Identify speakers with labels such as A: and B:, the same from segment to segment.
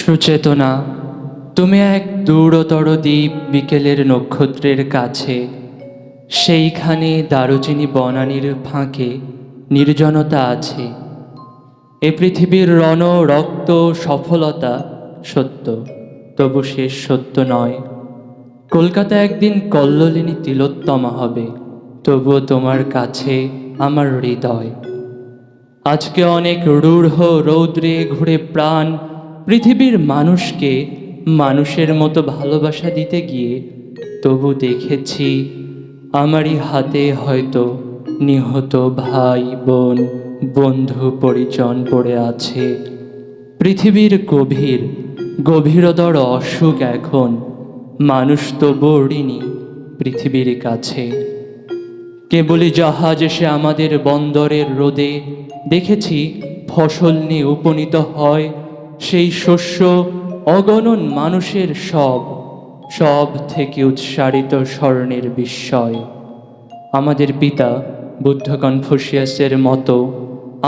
A: সুচেতনা, তুমি এক দূরতর দ্বীপ বিকেলের নক্ষত্রের কাছে। সেইখানে দারুচিনি বনানীর ফাঁকে নির্জনতা আছে। এ পৃথিবীর রণ রক্ত সফলতা সত্য, তবু শেষ সত্য নয়। কলকাতা একদিন কল্লোলিনী তিলোত্তমা হবে, তবুও তোমার কাছে আমার হৃদয়। আজকে অনেক রূঢ় রৌদ্রে ঘুরে প্রাণ পৃথিবীর মানুষকে মানুষের মতো ভালোবাসা দিতে গিয়ে তবু দেখেছি আমারই হাতে হয়তো নিহত ভাই বোন বন্ধু পরিজন পড়ে আছে। পৃথিবীর গভীর গভীরতর অসুখ এখন মানুষ তো বড়িনি পৃথিবীর কাছে। কেবলই জাহাজ এসে আমাদের বন্দরের রোদে দেখেছি ফসল নিয়ে উপনীত হয় সেই শস্য অগণন মানুষের সব থেকে উৎসারিত স্বর্ণের বিস্ময়। আমাদের পিতা বুদ্ধ কনফুসিয়াসের মতো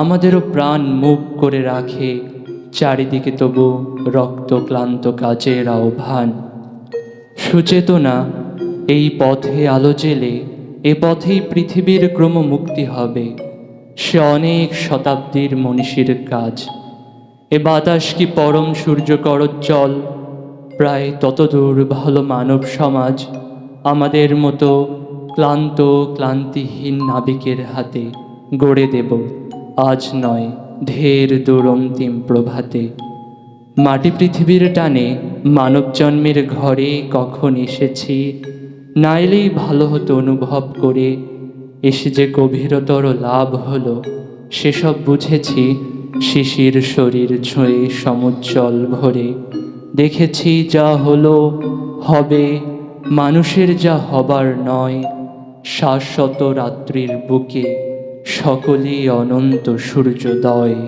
A: আমাদেরও প্রাণ মুখ করে রাখে চারিদিকে, তবু রক্তক্লান্ত কাজের আহ্বান। সুচেতনা, এই পথে আলো জেলে এ পথেই পৃথিবীর ক্রমমুক্তি হবে। সে অনেক শতাব্দীর মনীষীর কাজ। এ বাতাস কি পরম সূর্য করজ্জ্বল, প্রায় ততদূর ভালো মানব সমাজ আমাদের মতো ক্লান্ত ক্লান্তিহীন নাবিকের হাতে গড়ে দেব আজ নয় ঢের দূর অন্তিম প্রভাতে। মাটি পৃথিবীর টানে মানব জন্মের ঘরে কখন এসেছি, না এলেই ভালো হতো অনুভব করে। এসে যে গভীরতর লাভ হলো সেসব বুঝেছি শিশির শরীর ছুঁয়ে সমুজ্জ্বল ভরে। দেখেছি যা হলো হবে, মানুষের যা হবার নয়। শাশ্বত রাত্রির বুকে সকলেই অনন্ত সূর্যোদয়।